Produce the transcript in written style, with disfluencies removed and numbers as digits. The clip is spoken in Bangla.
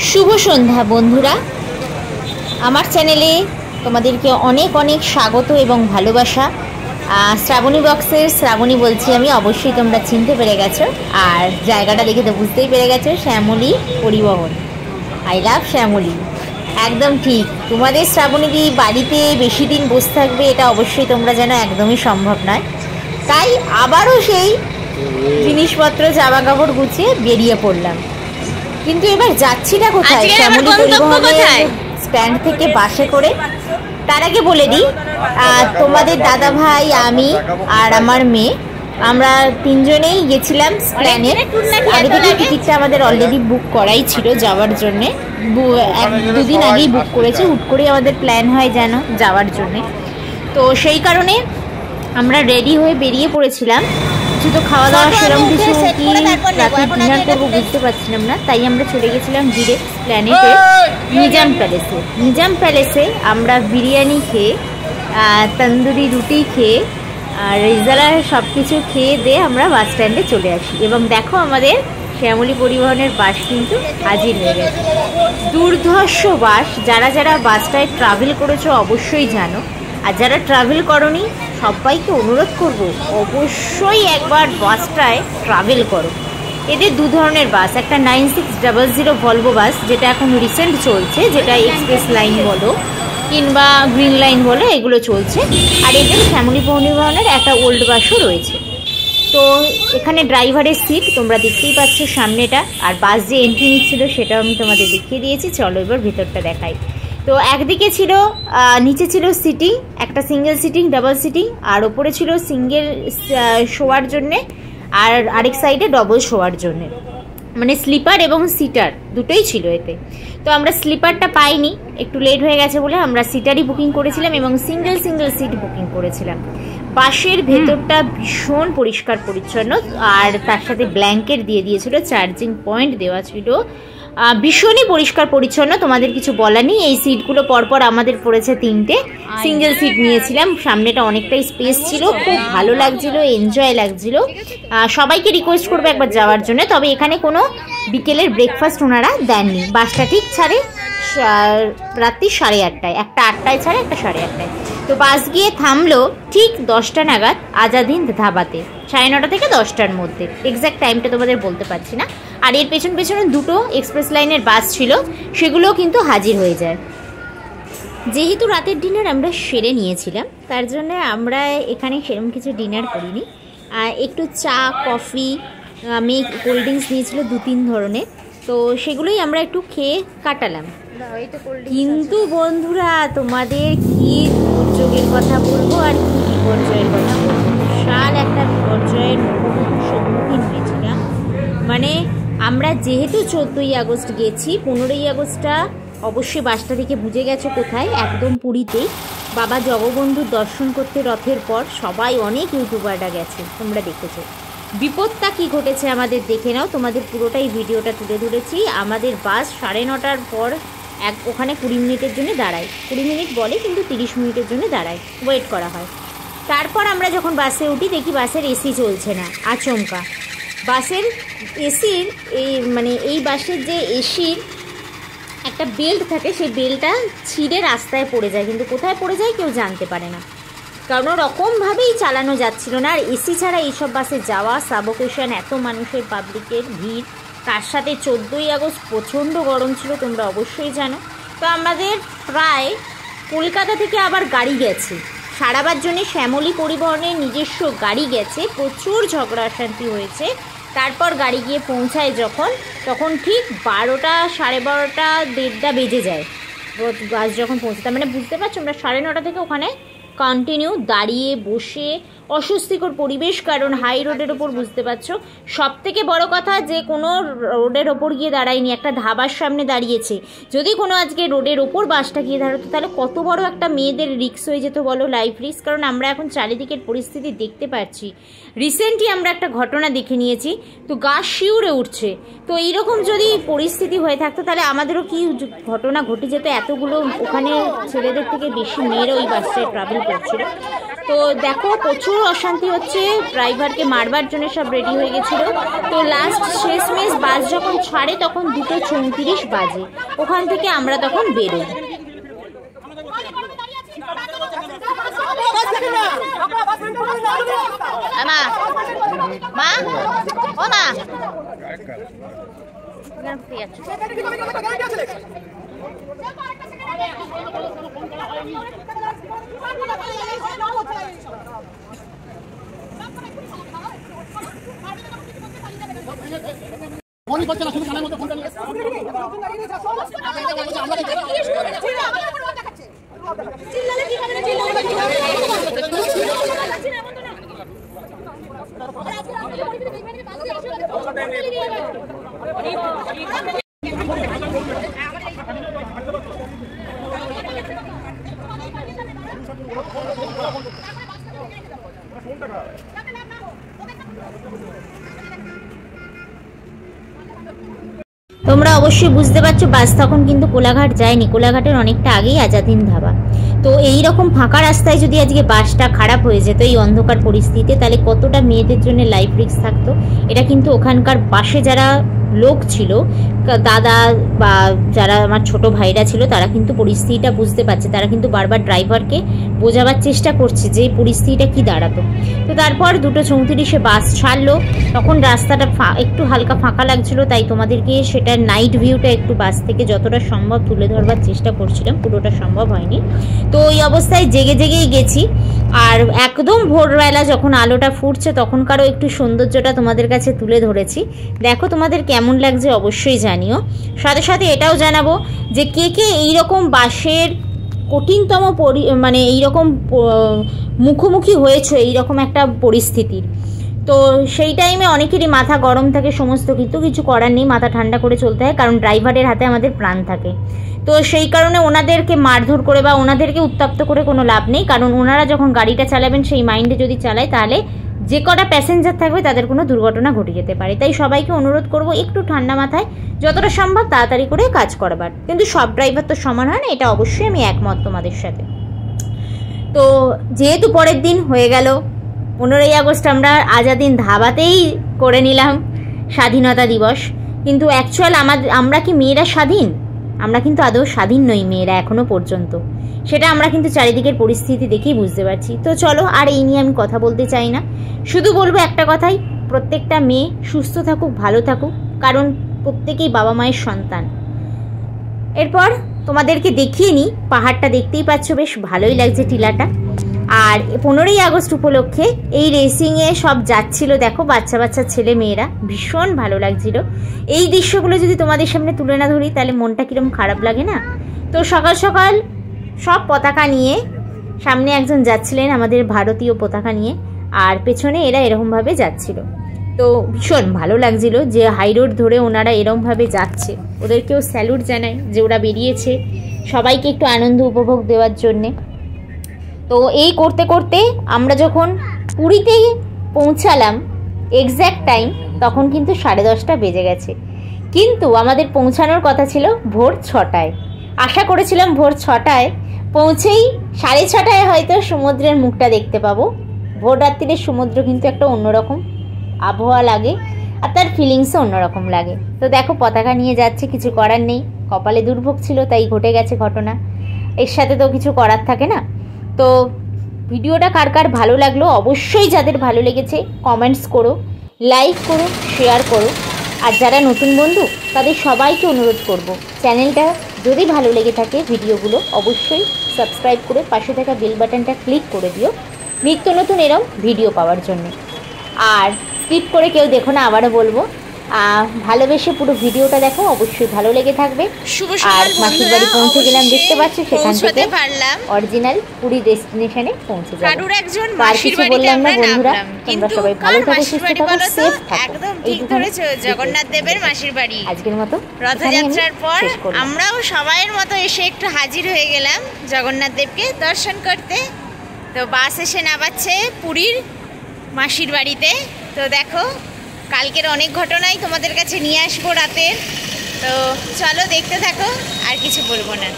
শুভ সন্ধ্যা বন্ধুরা, আমার চ্যানেলে তোমাদেরকে অনেক অনেক স্বাগত এবং ভালোবাসা। শ্রাবণী বক্সের শ্রাবণী বলছি আমি, অবশ্যই তোমরা চিনতে পেরে গেছো, আর জায়গাটা দেখে তো বুঝতেই পেরে গেছো, শ্যামলী পরিবহন। আই লাভ শ্যামলী, একদম ঠিক। তোমাদের শ্রাবণীদি বাড়িতে বেশি দিন বসে থাকবে এটা অবশ্যই তোমরা জানো, একদমই সম্ভব নয়। তাই আবারও সেই জিনিসপত্র জামা কাপড় গুছিয়ে বেরিয়ে পড়লাম। কিন্তু এবার যাচ্ছিটা কোথায়? শ্যামলী পরিবহনের স্ট্যান্ড থেকে বাসে করে। তার আগে বলে দিই, তোমাদের দাদা ভাই, আমি আর আমার মেয়ে, আমরা তিনজনেই গেছিলাম প্ল্যানে। আগে থেকে টিকিটটা আমাদের অলরেডি বুক করাই ছিল যাওয়ার জন্যে, দুদিন আগেই বুক করেছে। হুট করেই আমাদের প্ল্যান হয় যেন যাওয়ার জন্যে, তো সেই কারণে আমরা রেডি হয়ে বেরিয়ে পড়েছিলাম। কিছু তো খাওয়া দাওয়া সেরকম কিছু কি রাতে ডিনার করবো বুঝতে পারছিলাম না, তাই আমরা চলে গেছিলাম ডিরেক্ট প্ল্যানেটে নিজাম প্যালেসে। নিজাম প্যালেসে আমরা বিরিয়ানি খেয়ে, তন্দুরি রুটি খেয়ে, আর রেজালা সব কিছু খেয়ে দিয়ে আমরা বাস স্ট্যান্ডে চলে আসি। এবং দেখো, আমাদের শ্যামলী পরিবহনের বাস কিন্তু হাজির হয়ে গেছে। দুর্ধর্ষ বাস। যারা যারা বাসটায় ট্রাভেল করেছো অবশ্যই জানো, আর যারা ট্রাভেল করনি সবাইকে অনুরোধ করব, অবশ্যই একবার বাসটায় ট্রাভেল করো। এদের দু ধরনের বাস, একটা 9600 ভলভো বাস, যেটা এখন রিসেন্ট চলছে, যেটা এক্সপ্রেস লাইন বলো কিংবা গ্রিন লাইন বলো, এগুলো চলছে। আর এদের শ্যামলী পরিবহনের একটা ওল্ড বাসও রয়েছে। তো এখানে ড্রাইভারের সিট তোমরা দেখতেই পাচ্ছ সামনেটা, আর বাস যে এন্ট্রি নিচ্ছিল সেটাও আমি তোমাদের দেখিয়ে দিয়েছি। চলো এবার ভেতরটা দেখাই। তো একদিকে ছিল, নিচে ছিল সিটিং, একটা সিঙ্গেল সিটিং, ডাবল সিটিং, আর ওপরে ছিল সিঙ্গেল শোয়ার জন্যে, আর আরেক সাইডে ডবল শোয়ার জন্যে, মানে স্লিপার এবং সিটার দুটোই ছিল এতে। তো আমরা স্লিপারটা পাইনি, একটু লেট হয়ে গেছে বলে আমরা সিটারই বুকিং করেছিলাম এবং সিঙ্গেল সিট বুকিং করেছিলাম। বাসের ভেতরটা ভীষণ পরিষ্কার পরিচ্ছন্ন, আর তার সাথে ব্ল্যাঙ্কেট দিয়ে দিয়েছিল, চার্জিং পয়েন্ট দেওয়া ছিল, ভীষণই পরিষ্কার পরিচ্ছন্ন, তোমাদের কিছু বলার নেই। এই সিটগুলো পরপর আমাদের পড়েছে তিনটে, সিঙ্গেল সিট নিয়েছিলাম। সামনেটা অনেকটাই স্পেস ছিল, খুব ভালো লাগছিল, এনজয় লাগছিল। সবাইকে রিকোয়েস্ট করবো একবার যাওয়ার জন্য। তবে এখানে কোনো বিকেলের ব্রেকফাস্ট ওনারা দেননি। বাসটা ঠিক ছাড়ে রাত্রি 8:30, একটা 8টায় ছাড়ে, একটা 8:30। তো বাস গিয়ে থামলো ঠিক 10টা নাগাদ আজাদ-হিন্দ ধাবাতে, 9:30 থেকে 10টার মধ্যে। এক্স্যাক্ট টাইমটা তোমাদের বলতে পারছি না। আর এর পেছনে দুটো এক্সপ্রেস লাইনের বাস ছিল, সেগুলোও কিন্তু হাজির হয়ে যায়। যেহেতু রাতের ডিনার আমরা সেরে নিয়েছিলাম, তার জন্য আমরা এখানে সেরকম কিছু ডিনার করিনি। একটু চা, কফি, আমি কোল্ড ড্রিঙ্কস নিয়েছিল 2-3 ধরনের, তো সেগুলোই আমরা একটু খেয়ে কাটালাম। কিন্তু বন্ধুরা, তোমাদের কি দুর্যোগের কথা বলবো আর কি বিপর্যয়ের কথা বলবো। বিশাল একটা বিপর্যয়ের সম্মুখীন হয়েছিলাম। মানে আমরা যেহেতু 14ই আগস্ট গেছি, 15ই আগস্টটা অবশ্যই বাসটা থেকে বুঝে গেছো কোথায়, একদম পুরীতেই বাবা জগবন্ধুর দর্শন করতে রথের পর সবাই, অনেক ইউটিউবাররা গেছে, তোমরা দেখেছো। বিপদটা কি ঘটেছে আমাদের দেখে নাও, তোমাদের পুরোটাই ভিডিওটা তুলে ধরেছি। আমাদের বাস 9:30টার পর ওখানে 20 মিনিটের জন্য দাঁড়ায়, 20 মিনিট বলে কিন্তু 30 মিনিটের জন্য দাঁড়ায়, ওয়েট করা হয়। তারপর আমরা যখন বাসে উঠি দেখি বাসের এসি চলছে না। আচমকা বাসের এসির এই বাসের যে এসির একটা বেল্ট থাকে, সেই বেল্টটা ছিঁড়ে রাস্তায় পড়ে যায়, কিন্তু কোথায় পড়ে যায় কেউ জানতে পারে না, কারণ রকমভাবেই চালানো যাচ্ছিল না। আর এসি ছাড়া এইসব বাসে যাওয়া সাবকেশন, এত মানুষের, পাবলিকের ভিড়, তার সাথে 14ই আগস্ট প্রচণ্ড গরম ছিল, তোমরা অবশ্যই জানো। তো আমাদের প্রায় কলকাতা থেকে আবার গাড়ি গেছে সারাবার জন্যে, শ্যামলী পরিবহনের নিজস্ব গাড়ি গেছে, প্রচুর ঝগড়া অশান্তি হয়েছে। তারপর গাড়ি গিয়ে পৌঁছায় যখন, তখন ঠিক 12টা, 12:30, 1:30 বেজে যায় বাস যখন পৌঁছাতে। মানে বুঝতে পারছো, আমরা 9:30 থেকে ওখানে কন্টিনিউ দাঁড়িয়ে বসে, অস্বস্তিকর পরিবেশ, কারণ হাই রোডের ওপর, বুঝতে পারছো। সব থেকে বড় কথা যে কোনো রোডের ওপর গিয়ে দাঁড়ায়নি, একটা ধাবার সামনে দাঁড়িয়েছে। যদি কোনো আজকে রোডের ওপর বাসটা গিয়ে দাঁড়াতো তাহলে কত বড় একটা মেয়েদের রিস্ক হয়ে যেত বলো, লাইফ রিস্ক। কারণ আমরা এখন চারিদিকের পরিস্থিতি দেখতে পাচ্ছি। রিসেন্টলি আমরা একটা ঘটনা দেখে নিয়েছি, তো গা শিউরে উঠছে। তো এইরকম যদি পরিস্থিতি হয়ে থাকতো তাহলে আমাদেরও কি ঘটনা ঘটে যেত। এতগুলো ওখানে ছেলেদের থেকে বেশি মেয়েরা ওই বাসটায় ট্রাভেল করছিল। তো দেখো, প্রচুর প্রচুর অশান্তি হচ্ছে, ড্রাইভারকে মারবার জন্য সব রেডি হয়ে গেছিল। তো লাস্ট শেষমেশ বাস যখন ছাড়ে তখন 2:34 বাজে, ওখান থেকে আমরা তখন বেরোই। মা মা ও মা ফোন করছে না, শুধু কানের মধ্যে ফোনটা নিয়ে চিল্লালে কি হবে না, চিল্লালে কি হবে তোমরা অবশ্যই বুঝতে পারছো বাস তখন কিন্তু কোলাঘাট যায়নি, কোলাঘাটের অনেকটা আগেই আজাদিন ধাবা। তো এই রকম ফাঁকা রাস্তায় যদি আজকে বাসটা খারাপ হয়ে যেত এই অন্ধকার পরিস্থিতিতে, তাহলে কতটা মেয়েদের জন্য লাইফ রিস্ক থাকতো। এটা কিন্তু ওখানকার বাসে যারা লোক ছিল, দাদা বা যারা আমার ছোট ভাইরা ছিল, তারা কিন্তু পরিস্থিতিটা বুঝতে পারছে। তারা কিন্তু বারবার ড্রাইভারকে বোঝাবার চেষ্টা করছে যে পরিস্থিতিটা কি দাঁড়াতো। তো তারপর 2:34 বাস ছাড়লো, তখন রাস্তাটা একটু হালকা ফাঁকা লাগছিল, তাই তোমাদেরকে সেটা নাইট ভিউটা একটু বাস থেকে যতটা সম্ভব তুলে ধরবার চেষ্টা করছিলাম, পুরোটা সম্ভব হয়নি। তো ওই অবস্থায় জেগে জেগেই গেছি। আর একদম ভোরবেলা যখন আলোটা ফুটছে তখনকারও একটু সৌন্দর্যটা তোমাদের কাছে তুলে ধরেছি। দেখো তোমাদের কেমন লাগছে অবশ্যই জানিও। সাথে সাথে এটাও জানাবো যে কে কে এইরকম বাসের কঠিনতম মানে এইরকম মুখোমুখি হয়েছে এইরকম একটা পরিস্থিতির। তো সেই টাইমে অনেকেরই মাথা গরম থাকে, সমস্ত কিছু করার নেই, মাথা ঠান্ডা করে চলতে হয়, কারণ ড্রাইভারের হাতে আমাদের প্রাণ থাকে। তো সেই কারণে ওনাদেরকে মারধর করে বা ওনাদেরকে উত্তপ্ত করে কোনো লাভ নেই, কারণ ওনারা যখন গাড়িটা চালাবেন সেই মাইন্ডে যদি চালায় তাহলে যে কটা প্যাসেঞ্জার থাকবে তাদের কোনো দুর্ঘটনা ঘটে যেতে পারে। তাই সবাইকে অনুরোধ করব একটু ঠান্ডা মাথায় যতটা সম্ভব তাড়াতাড়ি করে কাজ করবার। কিন্তু সব ড্রাইভার তো সমান হয় না, এটা অবশ্যই আমি একমত তোমাদের সাথে। তো যেহেতু পরের দিন হয়ে গেল 15ই আগস্ট, আমরা আজাদিন ধাবাতেই করে নিলাম স্বাধীনতা দিবস। কিন্তু অ্যাকচুয়াল আমরা কি মেয়েরা স্বাধীন? আমরা কিন্তু আদৌ স্বাধীন নই মেয়েরা এখনও পর্যন্ত, সেটা আমরা কিন্তু চারিদিকের পরিস্থিতি দেখেই বুঝতে পারছি। তো চলো আর এই নিয়ে আমি কথা বলতে চাই না, শুধু বলবো একটা কথাই, প্রত্যেকটা মেয়ে সুস্থ থাকুক, ভালো থাকুক, কারণ প্রত্যেকেই বাবা মায়ের সন্তান। এরপর তোমাদেরকে দেখিয়ে নিই, পাহাড়টা দেখতেই পাচ্ছ, বেশ ভালোই লাগছে টিলাটা। আর 15ই আগস্ট উপলক্ষে এই রেসিংয়ে সব যাচ্ছিল, দেখো বাচ্চা বাচ্চা ছেলে মেয়েরা, ভীষণ ভালো লাগছিল। এই দৃশ্যগুলো যদি তোমাদের সামনে তুলে না ধরি তাহলে মনটা কীরকম খারাপ লাগে না। তো সকাল সকাল সব পতাকা নিয়ে সামনে একজন যাচ্ছিলেন আমাদের ভারতীয় পতাকা নিয়ে, আর পেছনে এরা এরকমভাবে যাচ্ছিল। তো ভীষণ ভালো লাগছিল যে হাই রোড ধরে ওনারা এরকমভাবে যাচ্ছে, ওদেরকেও স্যালুট জানাই যে ওরা বেরিয়েছে সবাইকে একটু আনন্দ উপভোগ দেওয়ার জন্যে। তো এই করতে করতে আমরা যখন পুরীতে পৌঁছালাম এক্স্যাক্ট টাইম, তখন কিন্তু 10:30 বেজে গেছে। কিন্তু আমাদের পৌঁছানোর কথা ছিল ভোর 6টায়। আশা করেছিলাম ভোর 6টায় পৌঁছেই 6:30 হয়তো সমুদ্রের মুখটা দেখতে পাবো। ভোর রাত্রিরে সমুদ্র কিন্তু একটা অন্যরকম আবহাওয়া লাগে, আর তার ফিলিংসও অন্যরকম লাগে। তো দেখো পতাকা নিয়ে যাচ্ছে, কিছু করার নেই, কপালে দুর্ভোগ ছিল তাই ঘটে গেছে ঘটনা, এর সাথে তো কিছু করার থাকে না। তো ভিডিওটা কার কার ভালো লাগলো অবশ্যই, যাদের ভালো লেগেছে কমেন্টস করো, লাইক করো, শেয়ার করো। আর যারা নতুন বন্ধু তাদের সবাইকে অনুরোধ করব, চ্যানেলটা যদি ভালো লেগে থাকে ভিডিওগুলো অবশ্যই সাবস্ক্রাইব করে পাশে থাকা বেল বাটনটা ক্লিক করে দিও নিত্য নতুন এরকম ভিডিও পাওয়ার জন্য। আর স্কিপ করে কেউ দেখো না, আবারও বলবো, ভালোবেসে পুরো ভিডিওটা দেখো, অবশ্যই ভালো লেগে থাকবে। আর মাসির বাড়ি পৌঁছে গেলাম, দেখতে পাচ্ছ সেখান থেকে অরিজিনাল পুরী ডেস্টিনেশনে পৌঁছে যাবো। আর কিছু বললাম না বন্ধুরা, তোমরা সবাই ভালো থাকো, সুস্থ থাকো, সেফ থাকো। জগন্নাথ দেবের মাসির বাড়ি আজকের মতো রথযাত্রার পর আমরাও সবাইয়ের মতো এসে একটু হাজির হয়ে গেলাম জগন্নাথ দেবকে দর্শন করতে। তো বাস এসে নামাচ্ছে পুরীর মাসির বাড়িতে। তো দেখো কালকের অনেক ঘটনাই তোমাদের কাছে নিয়ে আসবো রাতের। তো চলো দেখতে থাকো, আর কিছু বলবো না।